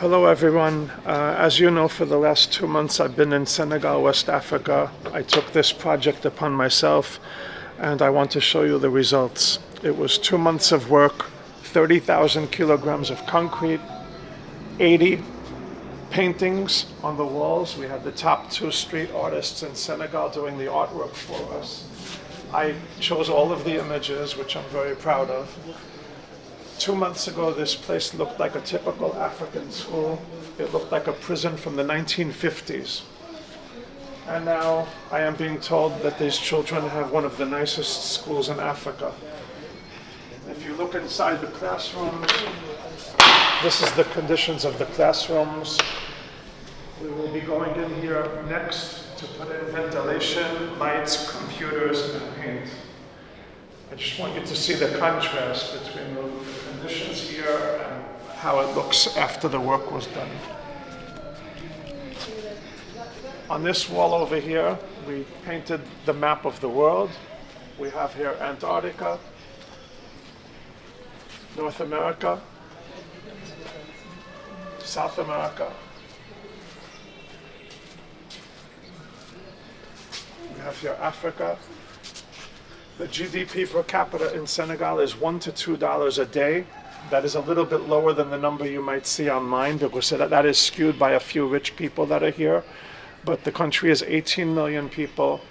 Hello everyone. As you know, for the last 2 months I've been in Senegal, West Africa. I took this project upon myself and I want to show you the results. It was 2 months of work, 30,000 kilograms of concrete, 80 paintings on the walls. We had the top two street artists in Senegal doing the artwork for us. I chose all of the images, which I'm very proud of. 2 months ago, this place looked like a typical African school. It looked like a prison from the 1950s. And now I am being told that these children have one of the nicest schools in Africa. If you look inside the classrooms, this is the conditions of the classrooms. We will be going in here next to put in ventilation, lights, computers, and paint. I just want you to see the contrast between the conditions here and how it looks after the work was done. On this wall over here, we painted the map of the world. We have here Antarctica, North America, South America. We have here Africa. The GDP per capita in Senegal is $1 to $2 a day. That is a little bit lower than the number you might see online because that is skewed by a few rich people that are here. But the country is 18 million people.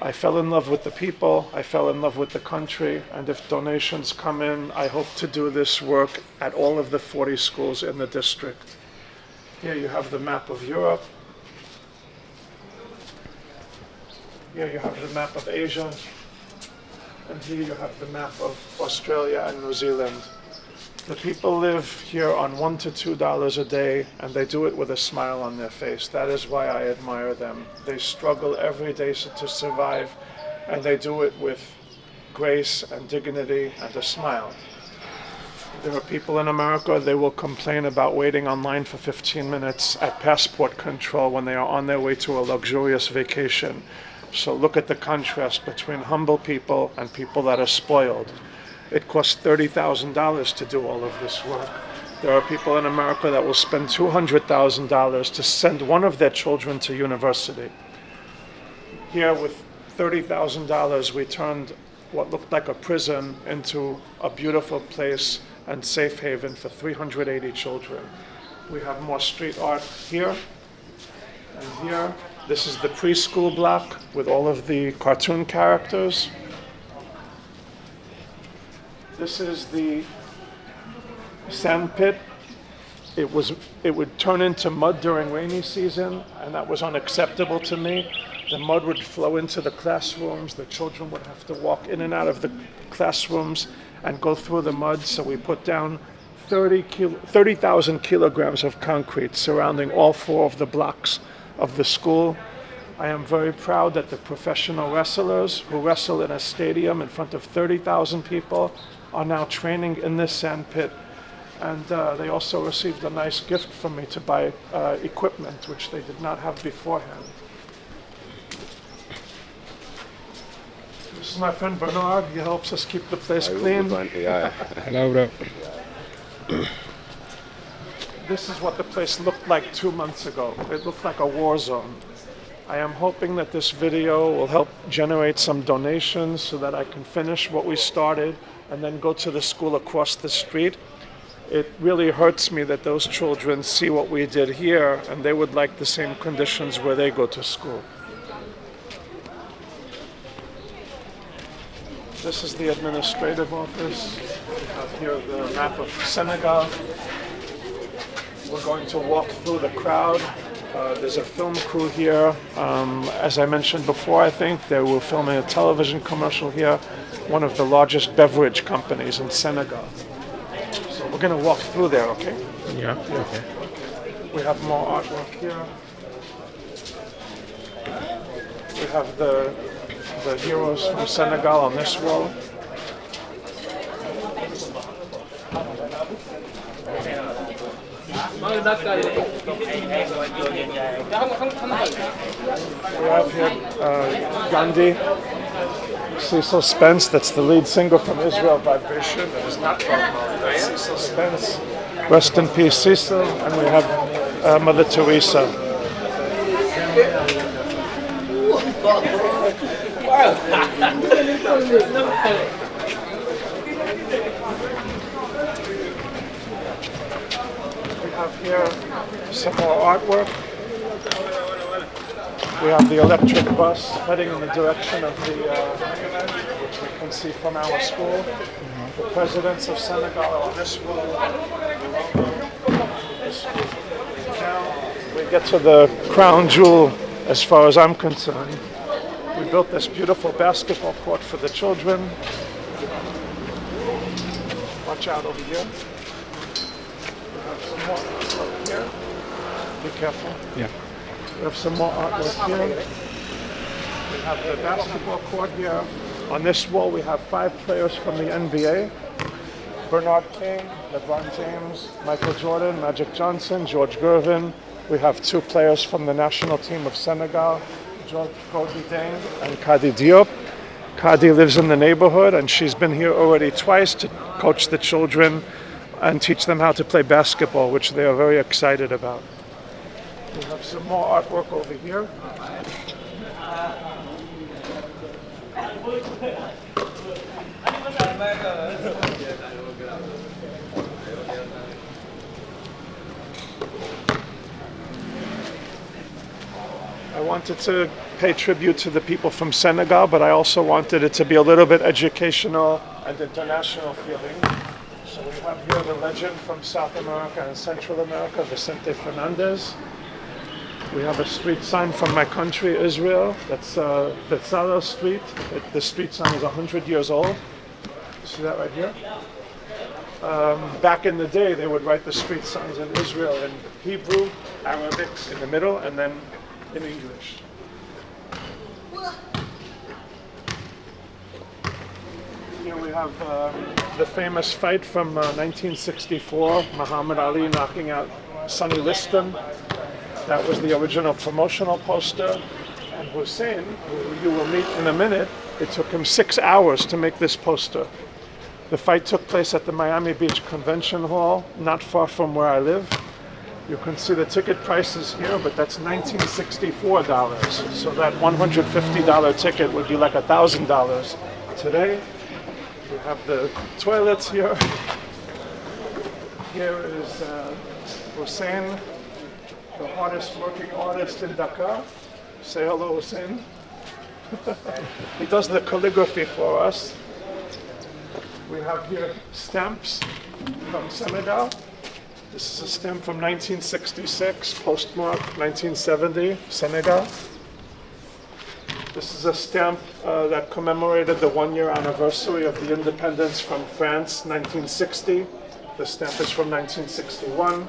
I fell in love with the people, I fell in love with the country, and if donations come in, I hope to do this work at all of the 40 schools in the district. Here you have the map of Europe. Here you have the map of Asia. And here you have the map of Australia and New Zealand. The people live here on $1 to $2 a day, and they do it with a smile on their face. That is why I admire them. They struggle every day to survive, and they do it with grace and dignity and a smile. There are people in America, they will complain about waiting online for 15 minutes at passport control when they are on their way to a luxurious vacation. So look at the contrast between humble people and people that are spoiled. It costs $30,000 to do all of this work. There are people in America that will spend $200,000 to send one of their children to university. Here with $30,000 we turned what looked like a prison into a beautiful place and safe haven for 380 children. We have more street art here and here. This is the preschool block with all of the cartoon characters. This is the sand pit. It would turn into mud during rainy season, and that was unacceptable to me. The mud would flow into the classrooms. The children would have to walk in and out of the classrooms and go through the mud. So we put down 30,000 kilograms of concrete surrounding all four of the blocks of the school. I am very proud that the professional wrestlers who wrestle in a stadium in front of 30,000 people are now training in this sand pit. And they also received a nice gift from me to buy equipment, which they did not have beforehand. This is my friend Bernard. He helps us keep the place clean. Hello, bro. This is what the place looked like 2 months ago. It looked like a war zone. I am hoping that this video will help generate some donations so that I can finish what we started and then go to the school across the street. It really hurts me that those children see what we did here and they would like the same conditions where they go to school. This is the administrative office. We have here the map of Senegal. We're going to walk through the crowd. There's a film crew here. As I mentioned before, I think they were filming a television commercial here, one of the largest beverage companies in Senegal. So we're going to walk through there, okay? Yeah, okay. We have more artwork here. We have the heroes from Senegal on this wall. We have here Gandhi. Cecil Spence, that's the lead singer from Israel Vibration, that is not Bob Marley, that's Cecil Spence. Rest in peace, Cecil. And we have Mother Teresa. We have here some more artwork. We have the electric bus heading in the direction of the monument, which we can see from our school. The presidents of Senegal are on this wall. Now we get to the crown jewel as far as I'm concerned. We built this beautiful basketball court for the children. Watch out over here. We have some more artwork here. Be careful. Yeah. We have some more artwork here. We have the basketball court here. On this wall we have 5 players from the NBA. Bernard King, LeBron James, Michael Jordan, Magic Johnson, George Gervin. We have 2 players from the national team of Senegal, George Kobe Deng and Kadi Diop. Kadi lives in the neighborhood and she's been here already twice to coach the children and teach them how to play basketball, which they are very excited about. We have some more artwork over here. I wanted to pay tribute to the people from Senegal, but I also wanted it to be a little bit educational and international feeling. So we have here the legend from South America and Central America, Vicente Fernandez. We have a street sign from my country, Israel. That's Betzalel Street. The street sign is 100 years old. See that right here? Back in the day, they would write the street signs in Israel in Hebrew, Arabic in the middle, and then in English. Here we have the famous fight from 1964, Muhammad Ali knocking out Sonny Liston. That was the original promotional poster. And Hussein, who you will meet in a minute, it took him 6 hours to make this poster. The fight took place at the Miami Beach Convention Hall, not far from where I live. You can see the ticket prices here, but that's $1964. So that $150 ticket would be like $1,000 today. We have the toilets here. Here is Hussein, the hardest working artist in Dakar. Say hello, Hussein. He does the calligraphy for us. We have here stamps from Senegal. This is a stamp from 1966, postmark 1970, Senegal. This is a stamp that commemorated the 1-year anniversary of the independence from France, 1960. The stamp is from 1961.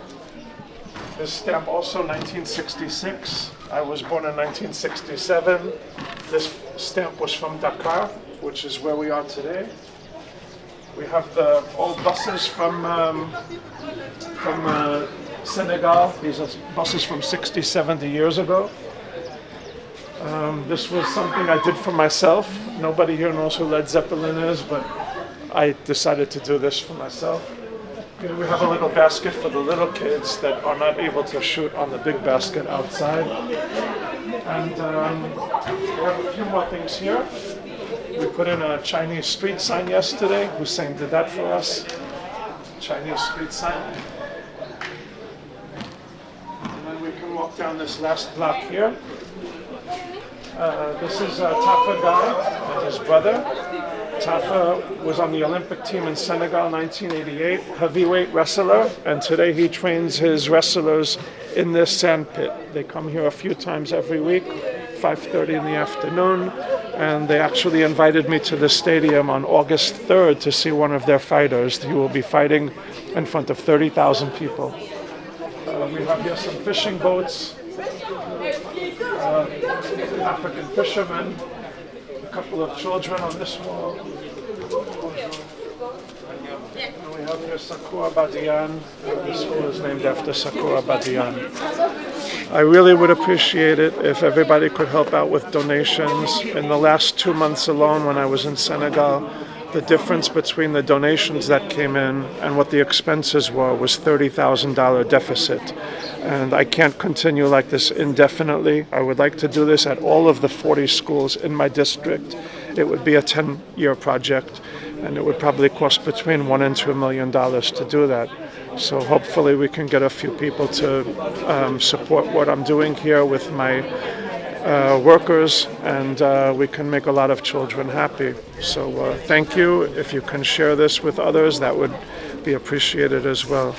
This stamp also 1966. I was born in 1967. This stamp was from Dakar, which is where we are today. We have the old buses from Senegal. These are buses from 60, 70 years ago. This was something I did for myself. Nobody here knows who Led Zeppelin is, but I decided to do this for myself. Here we have a little basket for the little kids that are not able to shoot on the big basket outside. And we have a few more things here. We put in a Chinese street sign yesterday. Hussein did that for us. Chinese street sign. And then we can walk down this last block here. This is Tafa Guy and his brother. Tafa was on the Olympic team in Senegal 1988, heavyweight wrestler, and today he trains his wrestlers in this sand pit. They come here a few times every week, 5:30 in the afternoon, and they actually invited me to the stadium on August 3rd to see one of their fighters. He will be fighting in front of 30,000 people. We have here some fishing boats, African fishermen, a couple of children on this wall. And we have here Sakura Badian. The school is named after Sakura Badian. I really would appreciate it if everybody could help out with donations. In the last 2 months alone, when I was in Senegal, the difference between the donations that came in and what the expenses were was $30,000 deficit. And I can't continue like this indefinitely. I would like to do this at all of the 40 schools in my district. It would be a 10-year project, and it would probably cost between $1 and $2 million to do that. So hopefully we can get a few people to support what I'm doing here with my workers, and we can make a lot of children happy. So thank you. If you can share this with others, that would be appreciated as well.